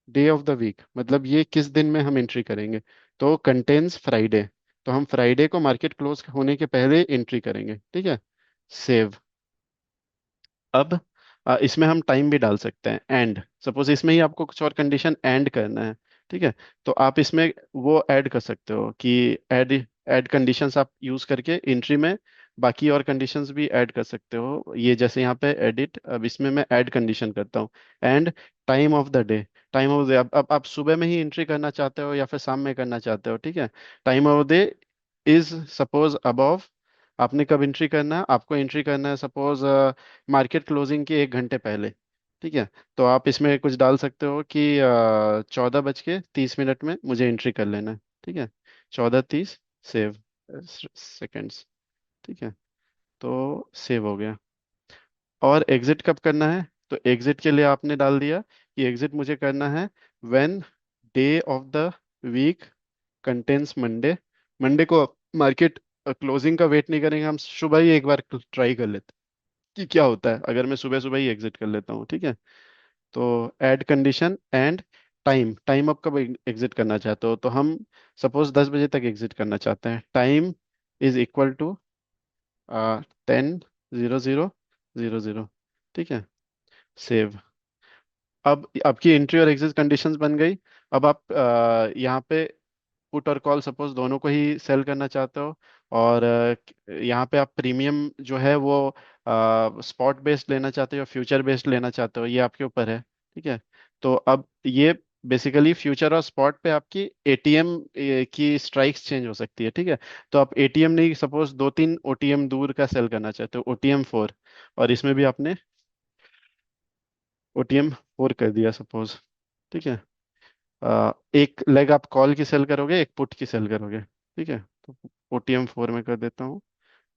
day of the week, मतलब ये किस दिन में हम एंट्री करेंगे। तो कंटेन्स फ्राइडे, तो हम फ्राइडे को मार्केट क्लोज होने के पहले एंट्री करेंगे। ठीक है, सेव। अब इसमें हम टाइम भी डाल सकते हैं, एंड सपोज इसमें ही आपको कुछ और कंडीशन एंड करना है। ठीक है, तो आप इसमें वो ऐड कर सकते हो कि ऐड ऐड कंडीशंस आप यूज करके एंट्री में बाकी और कंडीशंस भी ऐड कर सकते हो। ये जैसे यहाँ पे एडिट, अब इसमें मैं ऐड कंडीशन करता हूँ। And time of the day, time of the, अब आप सुबह में ही एंट्री करना चाहते हो या फिर शाम में करना चाहते हो, ठीक है। Time of day is suppose above, आपने कब एंट्री करना है, आपको एंट्री करना है सपोज मार्केट क्लोजिंग के 1 घंटे पहले, ठीक है। तो आप इसमें कुछ डाल सकते हो कि 14:30 में मुझे एंट्री कर लेना है, ठीक है। 14:30 सेव सेकेंड्स, ठीक है। तो सेव हो गया। और एग्जिट कब करना है, तो एग्जिट के लिए आपने डाल दिया कि एग्जिट मुझे करना है when day of the week contains Monday. Monday को मार्केट क्लोजिंग का वेट नहीं करेंगे, हम सुबह ही एक बार ट्राई कर लेते हैं कि क्या होता है अगर मैं सुबह सुबह ही एग्जिट कर लेता हूँ, ठीक है। तो add condition and time, time आप कब एग्जिट करना चाहते हो, तो हम सपोज 10 बजे तक एग्जिट करना चाहते हैं। टाइम इज इक्वल टू 10:00:00, ठीक है। सेव। अब आपकी एंट्री और एग्जिट कंडीशंस बन गई। अब आप यहाँ पे पुट और कॉल सपोज दोनों को ही सेल करना चाहते हो, और यहाँ पे आप प्रीमियम जो है वो स्पॉट बेस्ड लेना चाहते हो या फ्यूचर बेस्ड लेना चाहते हो, ये आपके ऊपर है, ठीक है। तो अब ये बेसिकली फ्यूचर और स्पॉट पे आपकी एटीएम की स्ट्राइक्स चेंज हो सकती है, ठीक है। तो आप एटीएम नहीं, सपोज 2-3 ओटीएम दूर का सेल करना चाहते हो, OTM 4, और इसमें भी आपने OTM 4 कर दिया सपोज, ठीक है। एक लेग आप कॉल की सेल करोगे, एक पुट की सेल करोगे, ठीक है। तो OTM 4 में कर देता हूँ,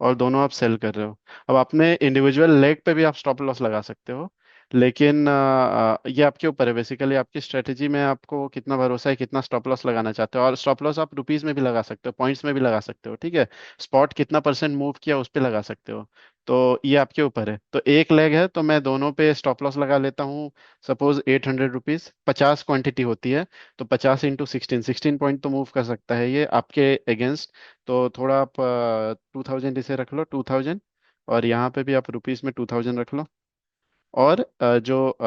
और दोनों आप सेल कर रहे हो। अब अपने इंडिविजुअल लेग पे भी आप स्टॉप लॉस लगा सकते हो, लेकिन ये आपके ऊपर है बेसिकली, आपकी स्ट्रेटेजी में आपको कितना भरोसा है, कितना स्टॉप लॉस लगाना चाहते हो। और स्टॉप लॉस आप रुपीस में भी लगा सकते हो, पॉइंट्स में भी लगा सकते हो, ठीक है। स्पॉट कितना परसेंट मूव किया उस पे लगा सकते हो। तो ये आपके ऊपर है। तो एक लेग है तो मैं दोनों पे स्टॉप लॉस लगा लेता हूँ। सपोज 800 रुपीज, 50 क्वांटिटी होती है, तो 50 × 16, 16 पॉइंट तो मूव कर सकता है ये आपके अगेंस्ट। तो थोड़ा आप 2000 इसे रख लो, 2000, और यहाँ पे भी आप रुपीस में 2000 रख लो। और जो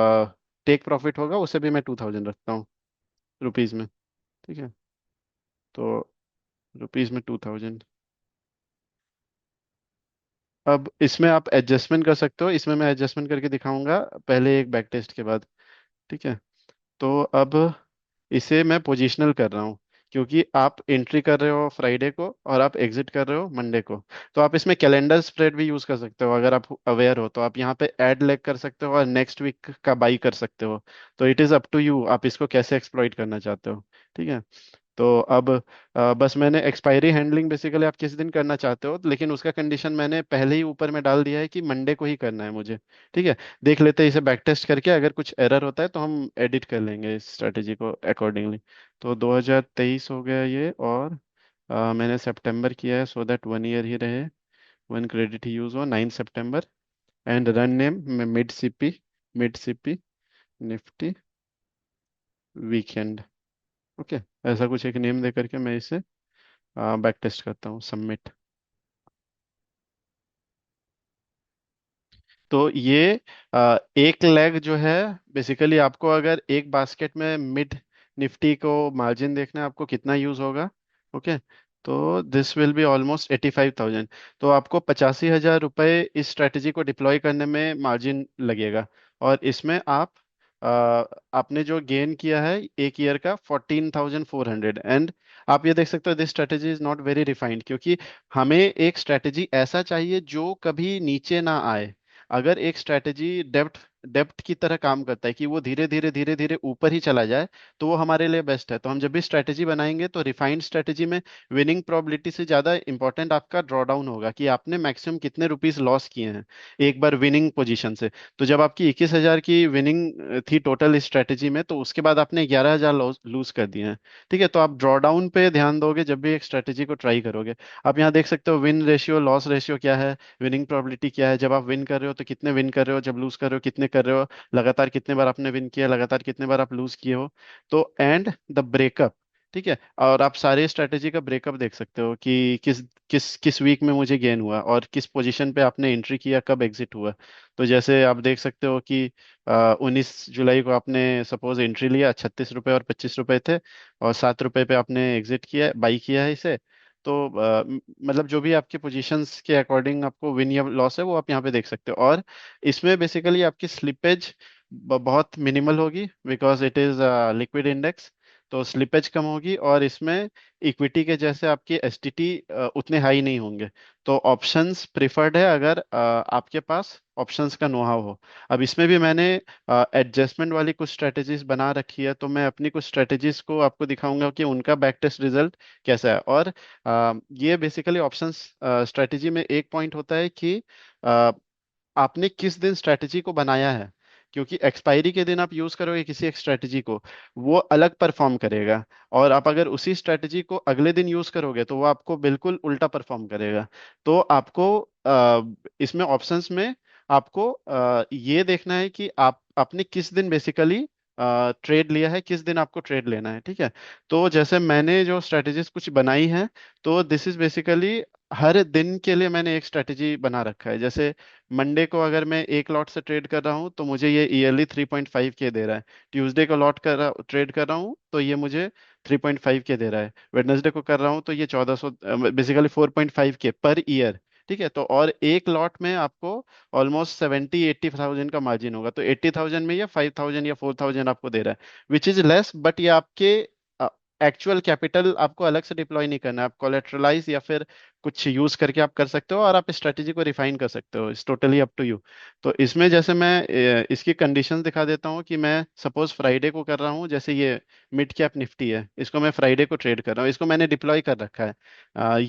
टेक प्रॉफिट होगा उसे भी मैं 2000 रखता हूँ रुपीस में, ठीक है। तो रुपीस में 2000। अब इसमें आप एडजस्टमेंट कर सकते हो, इसमें मैं एडजस्टमेंट करके दिखाऊंगा पहले एक बैक टेस्ट के बाद, ठीक है। तो अब इसे मैं पोजिशनल कर रहा हूँ, क्योंकि आप एंट्री कर रहे हो फ्राइडे को और आप एग्जिट कर रहे हो मंडे को। तो आप इसमें कैलेंडर स्प्रेड भी यूज कर सकते हो, अगर आप अवेयर हो तो आप यहाँ पे ऐड लेग कर सकते हो और नेक्स्ट वीक का बाई कर सकते हो। तो it is up to you, आप इसको कैसे एक्सप्लॉइट करना चाहते हो, ठीक है। तो अब बस मैंने एक्सपायरी हैंडलिंग बेसिकली आप किस दिन करना चाहते हो, लेकिन उसका कंडीशन मैंने पहले ही ऊपर में डाल दिया है कि मंडे को ही करना है मुझे, ठीक है। देख लेते हैं इसे बैक टेस्ट करके, अगर कुछ एरर होता है तो हम एडिट कर लेंगे इस स्ट्रेटेजी को अकॉर्डिंगली। तो 2023 हो गया ये, और मैंने सितंबर किया है सो दैट 1 ईयर ही रहे, 1 क्रेडिट ही यूज हो, 9 सितंबर। And run name mid CP Nifty weekend, okay. ऐसा कुछ एक नेम दे करके मैं इसे बैक टेस्ट करता हूँ, सबमिट। तो ये एक लेग जो है बेसिकली, आपको अगर एक बास्केट में मिड निफ्टी को मार्जिन देखना है आपको कितना यूज होगा, ओके। तो दिस विल बी ऑलमोस्ट 85,000। तो आपको 85,000 रुपये इस स्ट्रेटेजी को डिप्लॉय करने में मार्जिन लगेगा। और इसमें आप आपने जो गेन किया है एक ईयर का 14,400। एंड आप ये देख सकते हो this strategy is not very refined, क्योंकि हमें एक स्ट्रेटेजी ऐसा चाहिए जो कभी नीचे ना आए। अगर एक स्ट्रेटेजी डेप्थ डेप्थ की तरह काम करता है कि वो धीरे धीरे ऊपर ही चला जाए, तो वो हमारे लिए बेस्ट है। तो हम जब भी स्ट्रेटेजी बनाएंगे तो रिफाइंड स्ट्रेटेजी में विनिंग प्रोबेबिलिटी से ज्यादा इंपॉर्टेंट आपका ड्रॉ डाउन होगा, कि आपने मैक्सिमम कितने रुपीस लॉस किए हैं एक बार विनिंग पोजीशन से। तो जब आपकी 21,000 की विनिंग थी टोटल इस स्ट्रेटेजी में, तो उसके बाद आपने 11,000 लूज कर दिए हैं, ठीक है। तो आप ड्रॉ डाउन पे ध्यान दोगे जब भी एक स्ट्रेटेजी को ट्राई करोगे। आप यहाँ देख सकते हो विन रेशियो लॉस रेशियो क्या है, विनिंग प्रोबेबिलिटी क्या है, जब आप विन कर रहे हो तो कितने विन कर रहे हो, जब लूज कर रहे हो कितने कर रहे हो, लगातार कितने बार आपने विन किया, लगातार कितने बार आप लूज किए हो। तो एंड द ब्रेकअप, ठीक है। और आप सारे स्ट्रेटेजी का ब्रेकअप देख सकते हो कि किस किस किस वीक में मुझे गेन हुआ और किस पोजीशन पे आपने एंट्री किया, कब एग्जिट हुआ। तो जैसे आप देख सकते हो कि 19 जुलाई को आपने सपोज एंट्री लिया, 36 रुपये और 25 रुपये थे, और 7 रुपये पे आपने एग्जिट किया, बाई किया है इसे। तो मतलब जो भी आपके पोजीशंस के अकॉर्डिंग आपको विन या लॉस है वो आप यहाँ पे देख सकते हो। और इसमें बेसिकली आपकी स्लिपेज बहुत मिनिमल होगी, because it is liquid index. तो स्लिपेज कम होगी, और इसमें इक्विटी के जैसे आपकी एसटीटी उतने हाई नहीं होंगे। तो ऑप्शंस प्रिफर्ड है अगर आपके पास ऑप्शंस का नो हाउ हो। अब इसमें भी मैंने एडजस्टमेंट वाली कुछ स्ट्रेटेजीज बना रखी है, तो मैं अपनी कुछ स्ट्रेटेजीज को आपको दिखाऊंगा कि उनका बैक टेस्ट रिजल्ट कैसा है। और ये बेसिकली ऑप्शंस स्ट्रेटेजी में एक पॉइंट होता है कि आपने किस दिन स्ट्रैटेजी को बनाया है, क्योंकि एक्सपायरी के दिन आप यूज करोगे किसी एक स्ट्रैटेजी को, वो अलग परफॉर्म करेगा। और आप अगर उसी स्ट्रैटेजी को अगले दिन यूज करोगे तो वो आपको बिल्कुल उल्टा परफॉर्म करेगा। तो आपको इसमें ऑप्शंस में आपको ये देखना है कि आप आपने किस दिन बेसिकली ट्रेड लिया है, किस दिन आपको ट्रेड लेना है, ठीक है। तो जैसे मैंने जो स्ट्रेटेजीज कुछ बनाई हैं, तो दिस इज बेसिकली हर दिन के लिए मैंने एक स्ट्रेटेजी बना रखा है। जैसे मंडे को अगर मैं एक लॉट से ट्रेड कर रहा हूँ तो मुझे ये ईयरली 3.5 के दे रहा है। ट्यूसडे को लॉट कर रहा ट्रेड कर रहा हूँ तो ये मुझे 3.5 के दे रहा है। वेडनेसडे को कर रहा हूँ तो ये 1400, बेसिकली 4.5 के पर ईयर, ठीक है। तो और एक लॉट में आपको ऑलमोस्ट 70-80 थाउजेंड का मार्जिन होगा, तो 80 थाउजेंड में ये 5,000 या 4,000 आपको दे रहा है, विच इज लेस। बट ये आपके एक्चुअल कैपिटल आपको अलग से डिप्लॉय नहीं करना है, आप कोलेटरलाइज या फिर कुछ यूज करके आप कर सकते हो, और आप स्ट्रेटेजी को रिफाइन कर सकते हो। It's totally up to you. तो इसमें जैसे मैं इसकी कंडीशंस दिखा देता हूँ कि मैं सपोज फ्राइडे को कर रहा हूँ, जैसे ये मिड कैप निफ्टी है, इसको मैं फ्राइडे को ट्रेड कर रहा हूँ, इसको मैंने डिप्लॉय कर रखा है।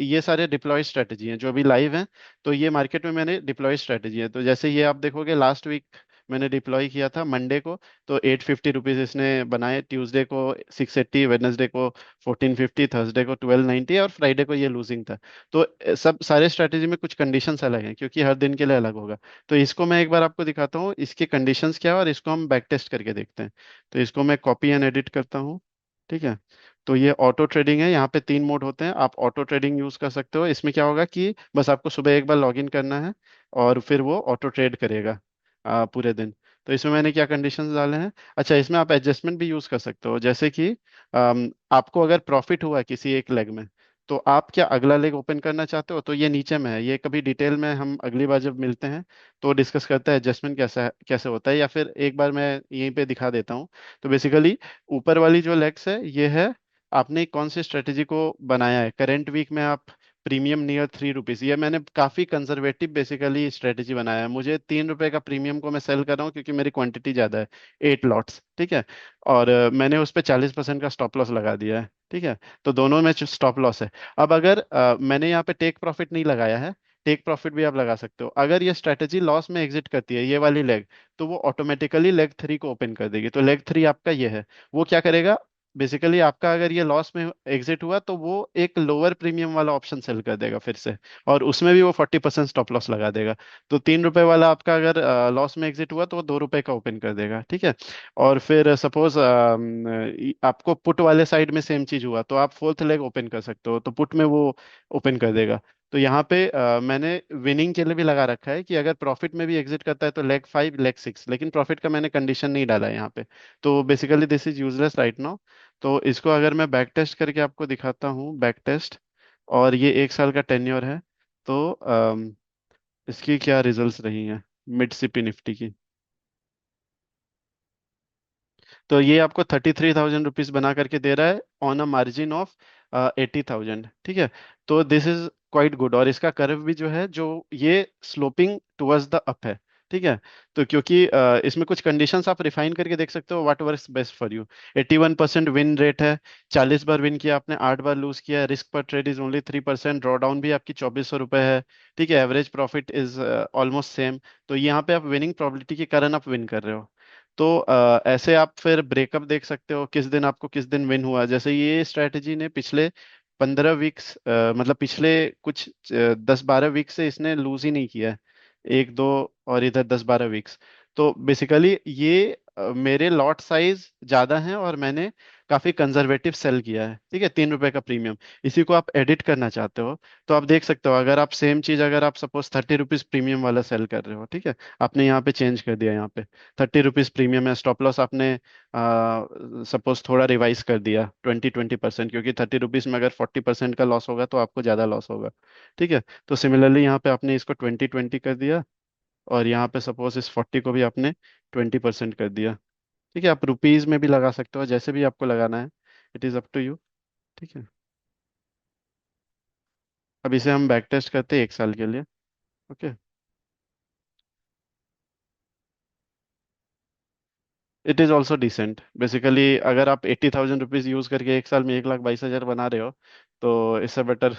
ये सारे डिप्लॉय स्ट्रेटेजी हैं जो अभी लाइव हैं। तो ये मार्केट में मैंने डिप्लॉय स्ट्रेटेजी है, तो जैसे ये आप देखोगे लास्ट वीक मैंने डिप्लॉय किया था मंडे को, तो 850 रुपीज इसने बनाए। ट्यूसडे को 680, वेडनेसडे को 1450, थर्सडे को 1290, और फ्राइडे को ये लूजिंग था। तो सब सारे स्ट्रैटेजी में कुछ कंडीशंस अलग हैं, क्योंकि हर दिन के लिए अलग होगा। तो इसको मैं एक बार आपको दिखाता हूँ इसकी कंडीशंस क्या है, और इसको हम बैक टेस्ट करके देखते हैं। तो इसको मैं कॉपी एंड एडिट करता हूँ, ठीक है। तो ये ऑटो ट्रेडिंग है, यहाँ पे 3 मोड होते हैं, आप ऑटो ट्रेडिंग यूज कर सकते हो। इसमें क्या होगा कि बस आपको सुबह एक बार लॉग इन करना है, और फिर वो ऑटो ट्रेड करेगा पूरे दिन। तो इसमें मैंने क्या कंडीशंस डाले हैं। अच्छा, इसमें आप एडजस्टमेंट भी यूज कर सकते हो, जैसे कि आपको अगर प्रॉफिट हुआ किसी एक लेग में, तो आप क्या अगला लेग ओपन करना चाहते हो, तो ये नीचे में है। ये कभी डिटेल में हम अगली बार जब मिलते हैं तो डिस्कस करते हैं एडजस्टमेंट कैसे होता है, या फिर एक बार मैं यहीं पे दिखा देता हूँ। तो बेसिकली ऊपर वाली जो लेग्स है ये है, आपने कौन सी स्ट्रेटेजी को बनाया है। करेंट वीक में आप प्रीमियम नियर 3 रुपीज, ये मैंने काफी कंजर्वेटिव बेसिकली स्ट्रेटेजी बनाया है। मुझे 3 रुपए का प्रीमियम को मैं सेल कर रहा हूँ क्योंकि मेरी क्वांटिटी ज्यादा है, 8 लॉट्स, ठीक है। और मैंने उस पर 40% का स्टॉप लॉस लगा दिया है, ठीक है। तो दोनों में स्टॉप लॉस है। अब अगर मैंने यहाँ पे टेक प्रॉफिट नहीं लगाया है, टेक प्रॉफिट भी आप लगा सकते हो। अगर ये स्ट्रेटेजी लॉस में एग्जिट करती है, ये वाली लेग, तो वो ऑटोमेटिकली लेग 3 को ओपन कर देगी। तो लेग 3 आपका ये है, वो क्या करेगा, बेसिकली आपका अगर ये लॉस में एग्जिट हुआ तो वो एक लोअर प्रीमियम वाला ऑप्शन सेल कर देगा फिर से, और उसमें भी वो 40% स्टॉप लॉस लगा देगा। तो 3 रुपए वाला आपका अगर लॉस में एग्जिट हुआ तो वो 2 रुपए का ओपन कर देगा, ठीक है। और फिर सपोज आपको पुट वाले साइड में सेम चीज हुआ, तो आप फोर्थ लेग ओपन कर सकते हो, तो पुट में वो ओपन कर देगा। तो यहाँ पे मैंने विनिंग के लिए भी लगा रखा है कि अगर प्रॉफिट में भी एग्जिट करता है तो लेग 5, लेग 6, लेकिन प्रॉफिट का मैंने कंडीशन नहीं डाला है यहाँ पे। तो basically this is useless right now. तो इसको अगर मैं बैक टेस्ट करके आपको दिखाता हूँ, बैक टेस्ट, और ये 1 साल का टेन्योर है, तो इसकी क्या रिजल्ट्स रही हैं मिड सीपी निफ्टी की। तो ये आपको 33,000 रुपीज बना करके दे रहा है ऑन अ मार्जिन ऑफ 80,000, ठीक है। तो दिस इज क्वाइट गुड, और इसका कर्व भी जो है, जो ये स्लोपिंग टुवर्ड्स द अप है, ठीक है। तो क्योंकि इसमें कुछ कंडीशंस आप रिफाइन करके देख सकते हो, what works best for you. 81% win rate है, 40 बार विन किया आपने, 8 बार लूज किया है, रिस्क पर trade is only 3%, draw down भी आपकी 2400 रुपये है, ठीक है। Average profit is almost same. तो यहाँ पे आप विनिंग प्रोबेबिलिटी के कारण आप विन कर रहे हो। तो ऐसे आप फिर ब्रेकअप देख सकते हो किस दिन आपको किस दिन विन हुआ। जैसे ये स्ट्रेटजी ने पिछले 15 वीक्स, मतलब पिछले कुछ 10-12 वीक से इसने लूज ही नहीं किया है, एक दो, और इधर 10-12 वीक्स। तो बेसिकली ये मेरे लॉट साइज ज्यादा हैं, और मैंने काफी कंजर्वेटिव सेल किया है, ठीक है, 3 रुपए का प्रीमियम। इसी को आप एडिट करना चाहते हो तो आप देख सकते हो, अगर आप सेम चीज, अगर आप सपोज 30 रुपीज प्रीमियम वाला सेल कर रहे हो, ठीक है, आपने यहाँ पे चेंज कर दिया, यहाँ पे 30 रुपीज प्रीमियम है, स्टॉप लॉस आपने सपोज थोड़ा रिवाइज कर दिया 20% क्योंकि 30 रुपीज में अगर 40% का लॉस होगा तो आपको ज्यादा लॉस होगा, ठीक है। तो सिमिलरली यहाँ पे आपने इसको 20-20 कर दिया, और यहाँ पे सपोज इस 40 को भी आपने 20% कर दिया, ठीक है। आप रुपीज में भी लगा सकते हो, जैसे भी आपको लगाना है, it is up to you, ठीक है। अब इसे हम बैक टेस्ट करते हैं 1 साल के लिए। Okay. It is also decent basically, अगर आप 80,000 रुपीज यूज करके 1 साल में 1,22,000 बना रहे हो, तो इससे बेटर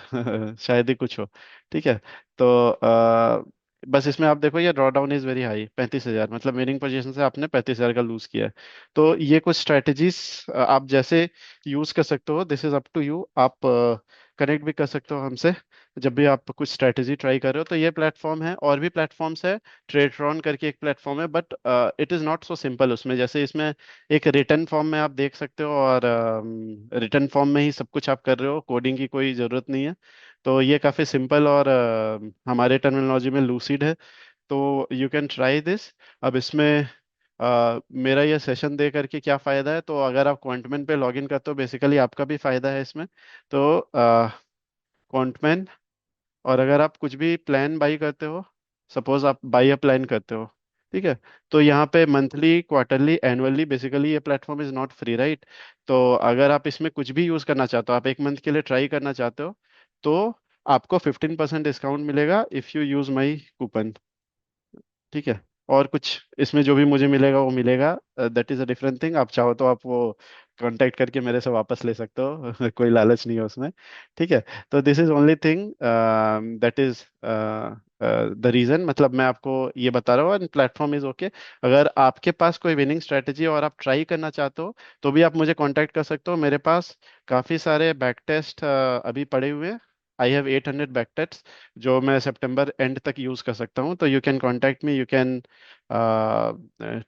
शायद ही कुछ हो, ठीक है। तो बस इसमें आप देखो, ये draw down is very high, 35,000, मतलब विनिंग पोजीशन से आपने 35,000 का लूज किया है। तो ये कुछ स्ट्रेटजीज आप जैसे यूज कर सकते हो, this is up to you. आप कनेक्ट भी कर सकते हो हमसे जब भी आप कुछ स्ट्रेटजी ट्राई कर रहे हो। तो ये प्लेटफॉर्म है, और भी प्लेटफॉर्म्स है, ट्रेडरॉन करके एक प्लेटफॉर्म है, but it is not so simple. उसमें जैसे इसमें एक रिटर्न फॉर्म में आप देख सकते हो, और रिटर्न फॉर्म में ही सब कुछ आप कर रहे हो, कोडिंग की कोई ज़रूरत नहीं है। तो ये काफ़ी सिंपल, और हमारे टर्मिनोलॉजी में लूसिड है। तो यू कैन ट्राई दिस। अब इसमें मेरा ये सेशन दे करके क्या फ़ायदा है, तो अगर आप क्वांटमैन पे लॉगिन करते हो, बेसिकली आपका भी फ़ायदा है इसमें। तो क्वांटमैन, और अगर आप कुछ भी प्लान बाई करते हो, सपोज आप बाई अ प्लान करते हो, ठीक है, तो यहाँ पे मंथली, क्वार्टरली, एनुअली, बेसिकली ये platform is not free, right. तो अगर आप इसमें कुछ भी यूज करना चाहते हो, आप 1 मंथ के लिए ट्राई करना चाहते हो, तो आपको 15% डिस्काउंट मिलेगा if you use my coupon, ठीक है। और कुछ इसमें जो भी मुझे मिलेगा वो मिलेगा, that is a different thing. आप चाहो तो आप वो कांटेक्ट करके मेरे से वापस ले सकते हो कोई लालच नहीं है उसमें, ठीक है। तो this is only thing, that is the reason, मतलब मैं आपको ये बता रहा हूँ, एंड प्लेटफॉर्म इज ओके। अगर आपके पास कोई विनिंग स्ट्रेटेजी और आप ट्राई करना चाहते हो, तो भी आप मुझे कांटेक्ट कर सकते हो। मेरे पास काफ़ी सारे बैक टेस्ट अभी पड़े हुए हैं। आई हैव 800 बैक टेस्ट जो मैं सितंबर एंड तक यूज कर सकता हूँ। तो you can contact me, you can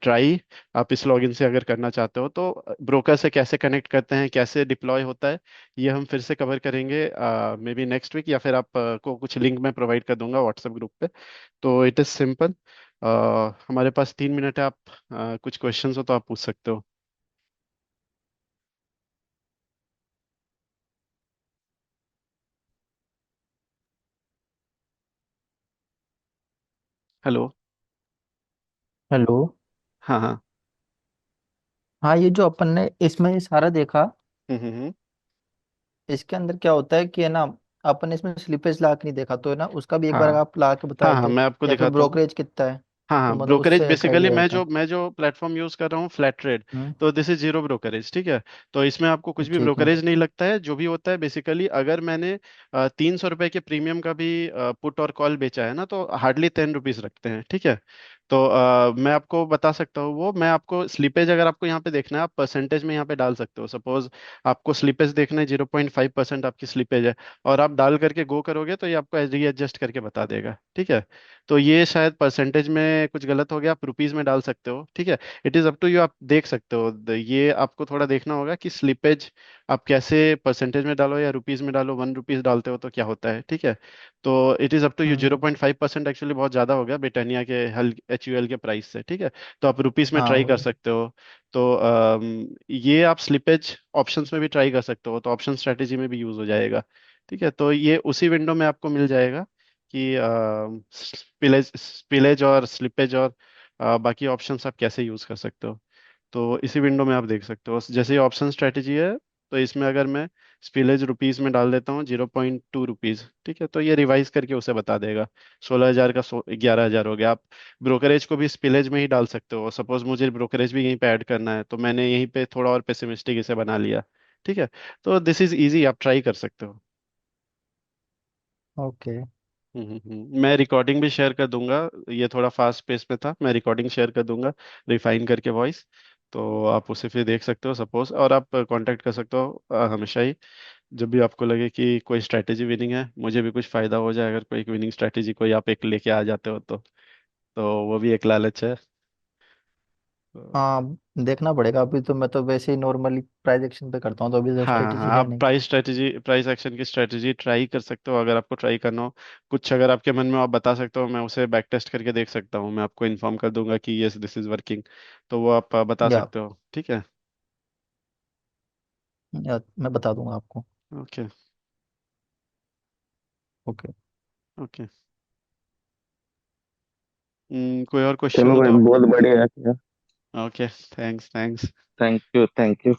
try. आप इस लॉगिन से अगर करना चाहते हो, तो ब्रोकर से कैसे कनेक्ट करते हैं, कैसे डिप्लॉय होता है, ये हम फिर से कवर करेंगे मे बी नेक्स्ट वीक, या फिर आप को कुछ लिंक मैं प्रोवाइड कर दूंगा व्हाट्सएप ग्रुप पे। तो इट इज़ सिंपल। हमारे पास 3 मिनट है, आप कुछ क्वेश्चंस हो तो आप पूछ सकते हो। हेलो। हेलो। हाँ हाँ। हाँ, ये जो अपन ने इसमें ये सारा देखा, हम्म। इसके अंदर क्या होता है कि है ना, अपन इसमें स्लिपेज ला के नहीं देखा, तो है ना उसका भी एक बार हाँ आप ला के बता हाँ हाँ, देते, मैं आपको या फिर दिखाता हूँ। ब्रोकरेज कितना है, हाँ तो हाँ, मतलब ब्रोकरेज उससे एक बेसिकली आइडिया मैं रहता। जो प्लेटफॉर्म यूज कर रहा हूँ, फ्लैट ट्रेड। हम्म। तो दिस इज जीरो ब्रोकरेज, ठीक है। तो इसमें आपको कुछ भी ठीक है। ब्रोकरेज नहीं लगता है। जो भी होता है बेसिकली, अगर मैंने 300 रुपए के प्रीमियम का भी पुट और कॉल बेचा है ना, तो हार्डली 10 रुपीज रखते हैं, ठीक है। तो मैं आपको बता सकता हूँ, वो मैं आपको स्लीपेज, अगर आपको यहाँ पे देखना है, आप परसेंटेज में यहाँ पे डाल सकते हो। सपोज आपको स्लीपेज देखना है, 0.5% आपकी स्लीपेज है, और आप डाल करके गो करोगे, तो ये आपको रीएडजस्ट करके बता देगा, ठीक है। तो ये शायद परसेंटेज में कुछ गलत हो गया, आप रुपीज में डाल सकते हो, ठीक है। It is up to you, आप देख सकते हो। ये आपको थोड़ा देखना होगा कि स्लिपेज आप कैसे परसेंटेज में डालो या रुपीज में डालो, 1 रुपीज डालते हो तो क्या होता है, ठीक है। तो it is up to you. Zero hmm. Point five percent actually बहुत ज्यादा हो गया ब्रिटानिया के हल HUL के प्राइस से, ठीक है। तो आप रुपीज में हाँ ट्राई कर वही। सकते हो। तो ये आप स्लिपेज ऑप्शंस में भी ट्राई कर सकते हो, तो ऑप्शन स्ट्रेटेजी में भी यूज हो जाएगा, ठीक है। तो ये उसी विंडो में आपको मिल जाएगा कि स्पिलेज स्पिलेज और स्लिपेज और बाकी ऑप्शंस आप कैसे यूज कर सकते हो। तो इसी विंडो में आप देख सकते हो, जैसे ये ऑप्शन स्ट्रेटेजी है। तो इसमें अगर मैं स्पिलेज रुपीज में डाल देता हूँ 0.2 रुपीज, ठीक है, तो ये रिवाइज करके उसे बता देगा 16,000 का 11,000 हो गया। आप ब्रोकरेज को भी स्पिलेज में ही डाल सकते हो। सपोज मुझे ब्रोकरेज भी यहीं पे ऐड करना है, तो मैंने यहीं पे थोड़ा और पेसिमिस्टिक इसे बना लिया, ठीक है। तो दिस इज इजी, आप ट्राई कर सकते हो। ओके। मैं रिकॉर्डिंग भी शेयर कर दूंगा। ये थोड़ा फास्ट पेस पे था, मैं रिकॉर्डिंग शेयर कर दूंगा, रिफाइन करके वॉइस। तो आप उसे फिर देख सकते हो सपोज, और आप कांटेक्ट कर सकते हो हमेशा ही, जब भी आपको लगे कि कोई स्ट्रैटेजी विनिंग है, मुझे भी कुछ फायदा हो जाए, अगर कोई विनिंग स्ट्रैटेजी कोई आप एक लेके आ जाते हो तो वो भी एक लालच है। हाँ, देखना पड़ेगा। अभी तो मैं तो वैसे ही नॉर्मली प्राइस एक्शन पे करता हूँ, तो अभी तो हाँ हाँ हाँ, स्ट्रेटेजी है आप नहीं। प्राइस एक्शन की स्ट्रेटजी ट्राई कर सकते हो अगर आपको ट्राई करना हो। कुछ अगर आपके मन में आप बता सकते हो, मैं उसे बैक टेस्ट करके देख सकता हूँ, मैं आपको इन्फॉर्म कर दूंगा कि यस दिस इज वर्किंग। तो वो आप बता या, सकते हो, ठीक है। मैं बता दूंगा आपको। ओके। ओके। ओके। कोई और क्वेश्चन चलो हो भाई, तो। बहुत बढ़िया है। Okay. Thanks thanks. Thank you, thank you.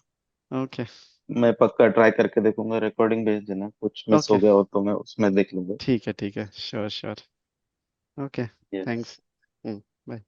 Okay. मैं पक्का ट्राई करके देखूंगा। रिकॉर्डिंग भेज देना, कुछ मिस ओके। हो गया हो तो मैं उसमें देख लूंगा। ठीक है sure sure. Okay. Yes. Thanks. Bye.